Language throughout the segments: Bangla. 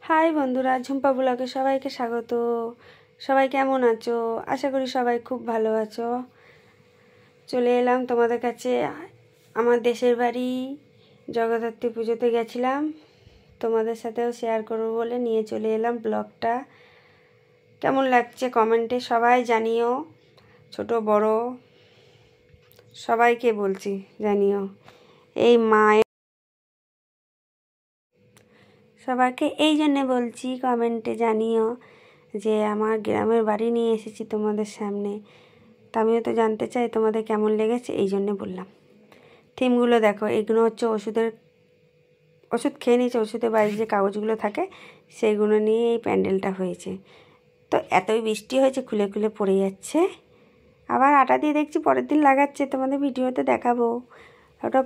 হাই বন্ধুরা, ঝুম্পা ব্লগে সবাইকে স্বাগত। সবাই কেমন আছো? আশা করি সবাই খুব ভালো আছো। চলে এলাম তোমাদের কাছে। আমার দেশের বাড়ি জগদ্ধাত্রী পুজোতে গেছিলাম, তোমাদের সাথেও শেয়ার করবো বলে নিয়ে চলে এলাম ব্লগটা। কেমন লাগছে কমেন্টে সবাই জানিও, ছোট বড় সবাইকে বলছি জানিও। এই মায়ের সবাইকে এই জন্যে বলছি কমেন্টে জানিও যে আমার গ্রামের বাড়ি নিয়ে এসেছি তোমাদের সামনে। তা আমিও তো জানতে চাই তোমাদের কেমন লেগেছে, এই জন্যে বললাম। থিমগুলো দেখো, এগুলো হচ্ছে ওষুধ খেয়ে নিয়েছে, ওষুধের বাইরে যে কাগজগুলো থাকে সেইগুলো নিয়ে এই প্যান্ডেলটা হয়েছে। তো এতই বৃষ্টি হয়েছে, খুলে খুলে পড়ে যাচ্ছে। আবার আটা দিয়ে দেখছি পরের দিন লাগাচ্ছে, তোমাদের ভিডিওতে দেখাবো। ওটা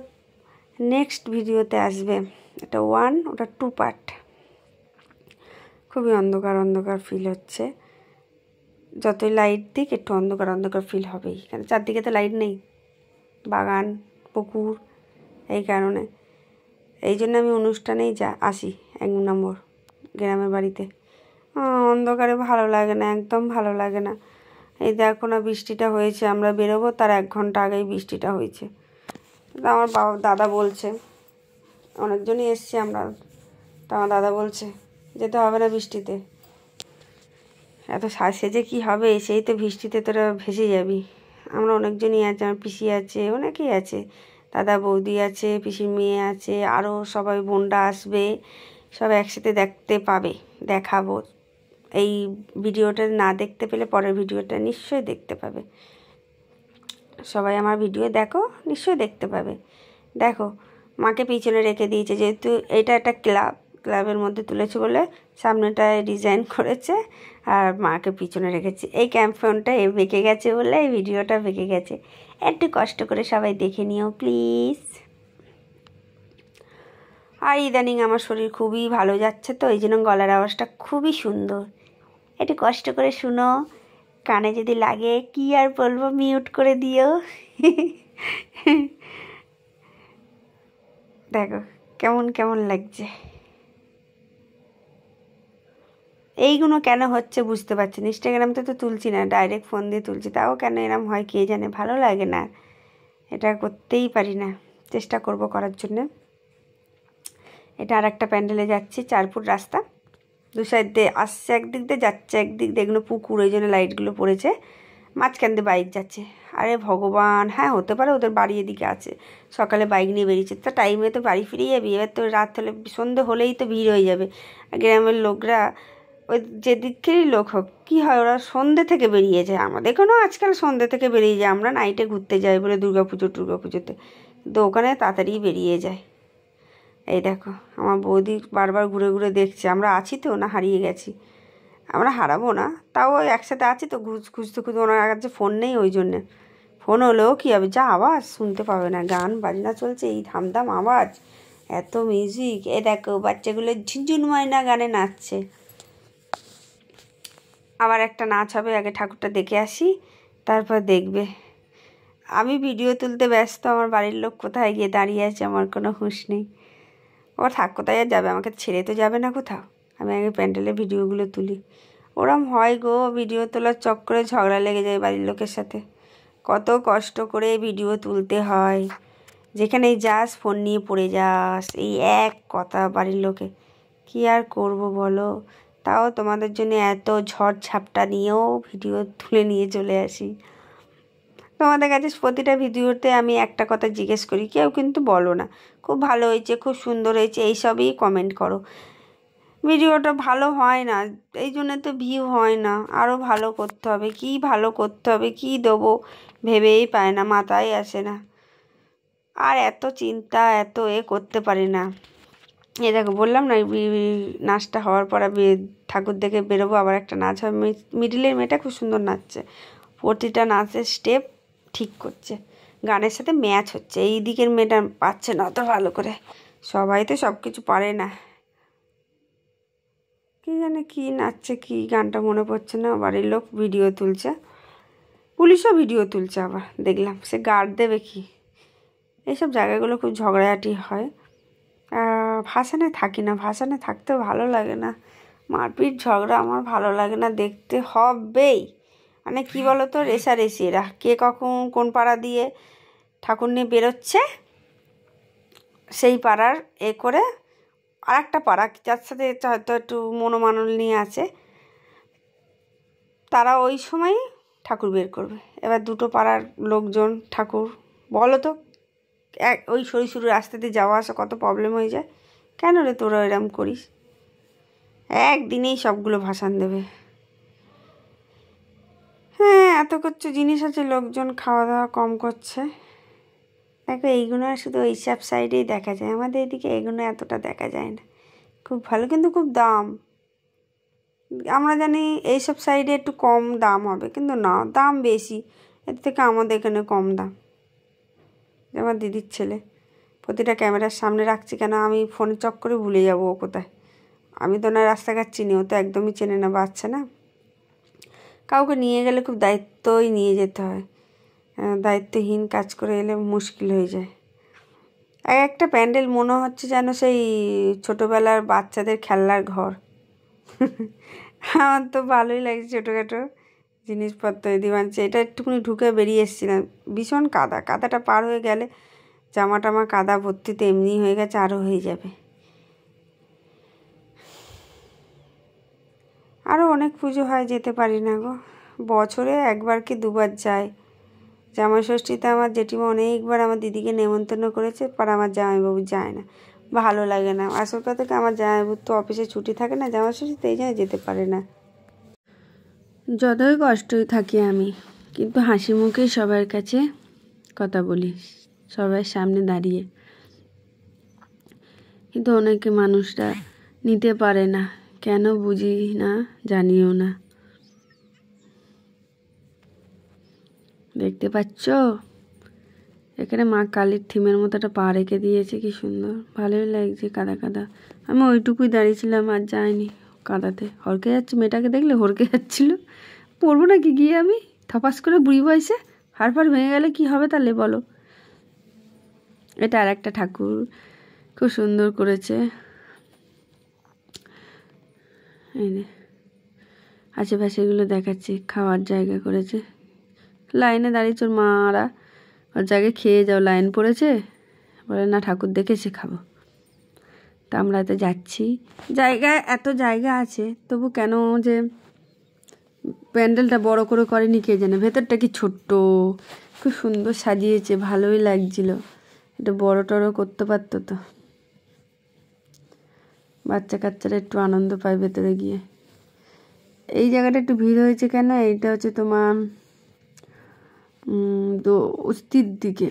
নেক্সট ভিডিওতে আসবে। এটা 1, ওটা 2 পার্ট। খুবই অন্ধকার অন্ধকার ফিল হচ্ছে। যতই লাইট দিক একটু অন্ধকার অন্ধকার ফিল হবেই, কারণ চারদিকে তো লাইট নেই, বাগান পুকুর, এই কারণে। এই জন্য আমি অনুষ্ঠানেই আসি 1 নম্বর গ্রামের বাড়িতে। অন্ধকারে ভালো লাগে না, একদম ভালো লাগে না। এই দেখো না, বৃষ্টিটা হয়েছে, আমরা বেরোবো তার 1 ঘন্টা আগেই বৃষ্টিটা হয়েছে। আমার দাদা বলছে, অনেকজনই এসছি আমরা, তা আমার দাদা বলছে যেতে হবে না বৃষ্টিতে, এত সেজে কী হবে, সেই তো বৃষ্টিতে তোরা ভেসে যাবি। আমরা অনেকজনই আছে, আমার পিসি আছে, অনেকেই আছে, দাদা বৌদি আছে, পিসির মেয়ে আছে, আরও সবাই বোনরা আসবে, সব একসাথে দেখতে পাবে, দেখাবো। এই ভিডিওটা না দেখতে পেলে পরের ভিডিওটা নিশ্চয়ই দেখতে পাবে। সবাই আমার ভিডিও দেখো, নিশ্চয়ই দেখতে পাবে। দেখো, মাকে পিছনে রেখে দিয়েছে, যেহেতু এটা একটা ক্লাবের মধ্যে তুলেছে বলে সামনেটায় ডিজাইন করেছে, আর মাকে পিছনে রেখেছে। এই ক্যাম্পেনটা বেঁকে গেছে বলে এই ভিডিওটা বেঁকে গেছে। একটু কষ্ট করে সবাই দেখে নিও প্লিজ। আর ইদানিং আমার শরীর খুবই ভালো যাচ্ছে, তো এই জন্য গলার আওয়াজটা খুবই সুন্দর। একটু কষ্ট করে শুনো, কানে যদি লাগে কি আর বলবো, মিউট করে দিও। দেখো কেমন কেমন লাগছে। এইগুলো কেন হচ্ছে বুঝতে পারছি না। ইনস্টাগ্রামতে তো তুলছি না, ডাইরেক্ট ফোন দিয়ে তুলছি, তাও কেন এরম হয় কে জানে, ভালো লাগে না, এটা করতেই পারি না। চেষ্টা করব করার জন্য। এটা আর একটা প্যান্ডেলে যাচ্ছি, 4 ফুট রাস্তা, 2 সাইড দিয়ে আসছে, একদিক দিয়ে যাচ্ছে একদিক দিয়ে, এগুলো পুকুর, ওই জন্য লাইটগুলো পড়েছে, মাঝখান দিয়ে বাইক যাচ্ছে। আরে ভগবান, হ্যাঁ হতে পারে ওদের বাড়ি এদিকে আছে, সকালে বাইক নিয়ে বেরিয়েছে, তো টাইমে তো বাড়ি ফিরে যাবি। এবার তো রাত হলে, সন্ধে হলেই তো ভিড় হয়ে যাবে। গ্রামের লোকরা ওই যেদিকেই লোক হোক, কী হয়, ওরা সন্ধ্যে থেকে বেরিয়ে যায়। আমাদের এখানেও আজকাল সন্ধ্যে থেকে বেরিয়ে যায়, আমরা নাইটে ঘুরতে যাই বলে দুর্গাপুজোতে, তো ওখানে তাড়াতাড়ি বেরিয়ে যায়। এই দেখো আমার বৌদি বারবার ঘুরে ঘুরে দেখছে আমরা আছি তো না হারিয়ে গেছি। আমরা হারাবো না, তাও ওই একসাথে আছি তো, খুঁজতে খুঁজতে, ওনার কাছে ফোন নেই, ওই জন্যে। ফোন হলেও কী হবে, যা আওয়াজ শুনতে পাবে না, গান বাজনা চলছে, এই ধামধাম আওয়াজ, এত মিউজিক। এই দেখো বাচ্চাগুলো ঝুনঝুন ময়না গানে নাচছে। আবার একটা নাচ হবে, আগে ঠাকুরটা দেখে আসি, তারপর দেখবে। আমি ভিডিও তুলতে ব্যস্ত, আমার বাড়ির লোক কোথায় গিয়ে দাঁড়িয়ে আছে আমার কোনো হুঁশ নেই। ও থাক, কোথায় আর যাবে, আমাকে ছেড়ে তো যাবে না কোথাও। আমি আগে প্যান্ডেলের ভিডিওগুলো তুলি। ওরম হয় গো, ভিডিও তোলার চক্করে ঝগড়া লেগে যায় বাড়ির লোকের সাথে। কত কষ্ট করে ভিডিও তুলতে হয়, যেখানেই যাস ফোন নিয়ে পড়ে যাস, এই এক কথা বাড়ির লোকে। কী আর করব বলো, তাও তোমাদের জন্য এত ঝড় ঝাপটা নিয়েও ভিডিও তুলে নিয়ে চলে আসি। তোমাদের কাছে প্রতিটা ভিডিওতে আমি একটা কথা জিজ্ঞেস করি, কেউ কিন্তু বলো না খুব ভালো হয়েছে, খুব সুন্দর হয়েছে, এইসবই কমেন্ট করো। ভিডিওটা ভালো হয় না, এই জন্য তো ভিউ হয় না। আরও ভালো করতে হবে, কি ভালো করতে হবে, কি দেবো ভেবেই পায় না, মাথায় আসে না। আর এত চিন্তা, এত করতে পারি না। এই দেখো বললাম না, নাচটা হওয়ার পর আমি ঠাকুর দেখে বেরোবো, আবার একটা নাচ হয়। মিডিলের মেয়েটা খুব সুন্দর নাচছে, প্রতিটা নাচের স্টেপ ঠিক করছে, গানের সাথে ম্যাচ হচ্ছে। এই দিকের মেয়েটা পাচ্ছে না অত ভালো করে, সবাই তো সব কিছু পারে না। কী জানে কী নাচছে, কী গানটা মনে পড়ছে না। বাড়ির লোক ভিডিও তুলছে, পুলিশও ভিডিও তুলছে, আবার দেখলাম সে গার্ড দেবে কি। এইসব জায়গাগুলো খুব ঝগড়াঝাটি হয়। ভাসানে থাকি না, ভাসানে থাকতেও ভালো লাগে না, মারপিট ঝগড়া আমার ভালো লাগে না, দেখতে হবেই। মানে কী বলো তো, রেষারেষি, এরা কে কখন কোন পাড়া দিয়ে ঠাকুর নিয়ে বেরোচ্ছে, সেই পাড়ার করে আর একটা পাড়া যার সাথে হয়তো একটু মনোমানল নিয়ে আছে, তারা ওই সময় ঠাকুর বের করবে। এবার দুটো পাড়ার লোকজন ঠাকুর, বলো তো ওই সরু সরু রাস্তা দিয়ে যাওয়া আসা কত প্রবলেম হয়ে যায়। কেন রে তোরা এরম করিস? একদিনেই সবগুলো ভাসান দেবে। হ্যাঁ, এত কিছু জিনিস আছে, লোকজন খাওয়া দাওয়া কম করছে। দেখো এইগুলো শুধু ওইসব সাইডেই দেখা যায়, আমাদের এদিকে এগুলো এতটা দেখা যায় না। খুব ভালো, কিন্তু খুব দাম। আমরা জানি এইসব সাইডে একটু কম দাম হবে, কিন্তু না, দাম বেশি। এর থেকে আমাদের এখানে কম দাম। আমার দিদির ছেলে প্রতিটা ক্যামেরার সামনে রাখছি কেন, আমি ফোনে চক্করে ভুলে যাবো ও কোথায়। আমি তো না রাস্তাঘাট চিনি, ও তো একদমই চেনে না, বাচ্চা না। কাউকে নিয়ে গেলে খুব দায়িত্বই নিয়ে যেতে হয়, দায়িত্বহীন কাজ করে এলে মুশকিল হয়ে যায়। একটা প্যান্ডেল মনে হচ্ছে যেন সেই ছোটোবেলার বাচ্চাদের খেলনার ঘর। আমার তো ভালোই লাগছে, ছোটোখাটো জিনিসপত্র এদিকে আনছে। এটা একটুখানি ঢুকে বেরিয়ে এসেছিলাম, ভীষণ কাদা, কাদাটা পার হয়ে গেলে জামা টামা কাদা ভর্তিতে এমনি হয়ে গেছে, আরও হয়ে যাবে। আরও অনেক পুজো হয়, যেতে পারি না গো। বছরে একবার কি দুবার যায়। জামাই ষষ্ঠীতে আমার জেঠিমা অনেকবার আমার দিদিকে নেমন্তন্ন করেছে, আর আমার জামাইবাবু যায় না, ভালো লাগে না। আসল কথা থেকে আমার জামাইবাবুর তো অফিসে ছুটি থাকে না জামাই ষষ্ঠীতে, এই জন্য যেতে পারে না। যতই কষ্টই থাকি আমি, কিন্তু হাসি মুখেই সবার কাছে কথা বলি, সবার সামনে দাঁড়িয়ে। কিন্তু অনেকে মানুষরা নিতে পারে না, কেন বুঝি না, জানিও না। দেখতে পাচ্ছ এখানে মা কালীর থিমের মতো একটা পা রেখে দিয়েছে, কি সুন্দর, ভালোই লাগছে। কাদা কাদা, আমি ওইটুকুই দাঁড়িয়েছিলাম, আর যাইনি কাদাতে। হরকে যাচ্ছে, মেয়েটাকে দেখলে হরকে যাচ্ছিল। পড়বো নাকি গিয়ে আমি, থপাস করে বুড়ি বয়সে হাড় ফাড় ভেঙে গেলে কি হবে তাহলে বলো। এটা আর একটা ঠাকুর, খুব সুন্দর করেছে। এই যে আশেপাশেগুলো দেখাচ্ছি, খাওয়ার জায়গা করেছে। লাইনে দাঁড়িয়েছে ওর মারা, ওর জায়গায় খেয়ে যাও, লাইন পড়েছে, বলে না ঠাকুর দেখেছে খাবো। তা আমরা তো যাচ্ছি, জায়গায় এত জায়গা আছে, তবু কেন যে প্যান্ডেলটা বড় করে করেনি কে জানে। ভেতরটা কি ছোট্ট, খুব সুন্দর সাজিয়েছে, ভালোই লাগছিল। এটা বড় টড়ো করতে পারতো তো, বাচ্চা কাচ্চারা একটু আনন্দ পায় ভেতরে গিয়ে। এই জায়গাটা একটু ভিড় হয়েছে কেন, এইটা হচ্ছে তোমার তো উস্তির দিকে,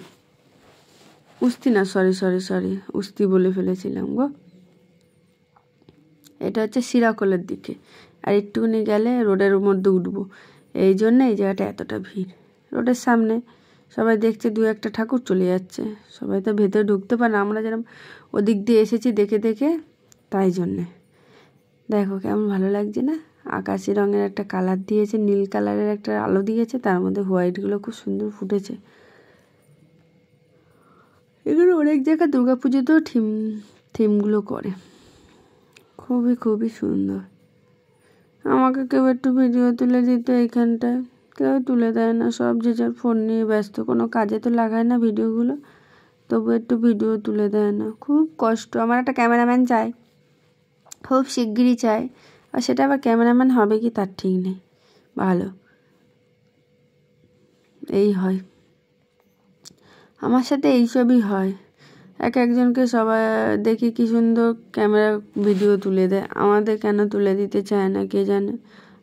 উস্তি না, সরি উস্তি বলে ফেলেছিলাম গো। এটা হচ্ছে সিরাকলের দিকে, আর একটুখানি গেলে রোডের মধ্যে উঠবো, এই জন্য এই জায়গাটা এতটা ভিড়। রোডের সামনে সবাই দেখছে, দু একটা ঠাকুর চলে যাচ্ছে, সবাই তো ভেতরে ঢুকতে পারে না। আমরা যেরকম ওদিক দিয়ে এসেছি দেখে দেখে, তাই জন্যে। দেখো কেমন ভালো লাগছে না, আকাশি রঙের একটা কালার দিয়েছে, নীল কালারের একটা আলো দিয়েছে, তার মধ্যে হোয়াইটগুলো খুব সুন্দর ফুটেছে। এগুলো অনেক জায়গায় দুর্গাপুজোতেও থিমগুলো করে, খুবই খুবই সুন্দর। আমাকে কেউ একটু ভিডিও তুলে দিত এইখানটায়, কেউ তুলে দেয় না, সব যে যার ফোন নিয়ে ব্যস্ত, কোনো কাজে তো লাগায় না ভিডিওগুলো, তবু একটু ভিডিও তুলে দেয় না। খুব কষ্ট। আমার একটা ক্যামেরাম্যান চাই, খুব শিগগিরই চাই, আর সেটা আবার ক্যামেরাম্যান হবে কি তার ঠিক নেই। ভালো এই হয়, আমার সাথে এইসবই হয়। একজনকে সবাই দেখি কি সুন্দর ক্যামেরা ভিডিও তুলে দেয়, আমাদের কেন তুলে দিতে চায় না কে জানে।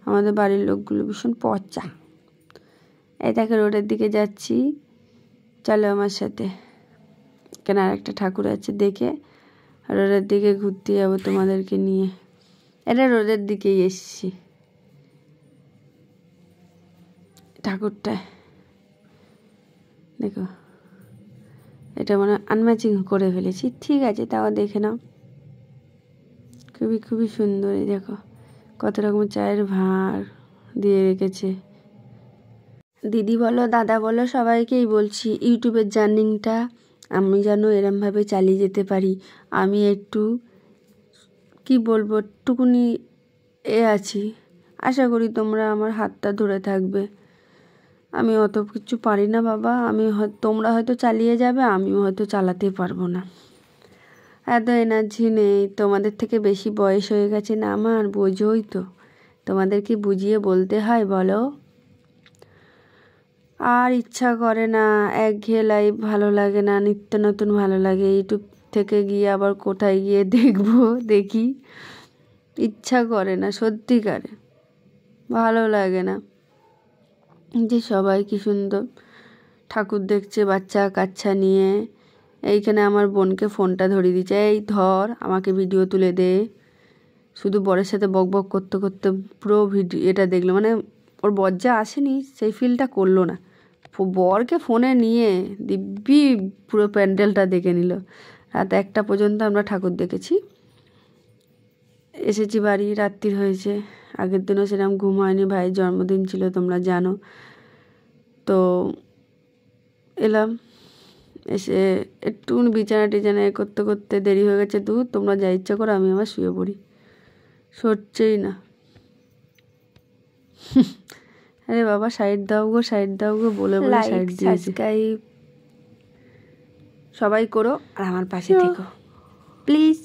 আমাদের বাড়ির লোকগুলো ভীষণ পচা। এই দেখে রোডের দিকে যাচ্ছি, চলো আমার সাথে, কেন আর একটা ঠাকুর আছে দেখে রোডের দিকে ঘুরতে যাবো তোমাদেরকে নিয়ে। এটা রোডের দিকেই এসছি, ঠাকুরটা দেখো, এটা মানে আনম্যাচিং করে ফেলেছি, ঠিক আছে তাও দেখে নাও, খুবই খুবই সুন্দর। এই দেখো কত রকম চায়ের ভাঁড় দিয়ে রেখেছে। দিদি বলো দাদা বলো সবাইকেই বলছি, ইউটিউবের জার্নিংটা আমি যেন এরমভাবে চালিয়ে যেতে পারি। আমি একটু কি বলবো, একটুকুনি আছি। আশা করি তোমরা আমার হাতটা ধরে থাকবে। আমি অত কিছু পারি না বাবা, তোমরা হয়তো চালিয়ে যাবে, আমিও হয়তো চালাতে পারবো না। এত এনার্জি নেই, তোমাদের থেকে বেশি বয়স হয়ে গেছে না আমার, বোঝোই তো। তোমাদের কি বুঝিয়ে বলতে হয় বলো? আর ইচ্ছা করে না, একঘেয়ে লাইফ ভালো লাগে না, নিত্য নতুন ভালো লাগে। ইউটিউব থেকে গিয়ে আবার কোথায় গিয়ে দেখি, ইচ্ছা করে না, সত্যিকারে ভালো লাগে না। যে সবাই কি সুন্দর ঠাকুর দেখছে বাচ্চা কাচ্চা নিয়ে। এইখানে আমার বোনকে ফোনটা ধরিয়ে দিচ্ছে, এই ধর আমাকে ভিডিও তুলে দে। শুধু বরের সাথে বক বক করতে করতে পুরো এটা দেখলো, মানে ওর বর যা আসেনি সেই ফিলটা করলো না, বরকে ফোনে নিয়ে দিব্যি পুরো প্যান্ডেলটা দেখে নিল। রাত 1টা পর্যন্ত আমরা ঠাকুর দেখেছি। এসেছি বাড়ি, রাত্রির হয়েছে। আগের দিনও সেরকম ঘুম হয়নি, ভাইয়ের জন্মদিন ছিল তোমরা জানো তো। এলাম, এসে একটু বিছানা টিছানা করতে করতে দেরি হয়ে গেছে। তোমরা যা ইচ্ছা করো, আমি আবার শুয়ে পড়ি, সরছেই না। আরে বাবা সাইড দাও গো, সাইড দাও গো বলে বলে সাইড দিয়েছি। সাবস্ক্রাইব সবাই করো আর আমার পাশে থেকো প্লিজ।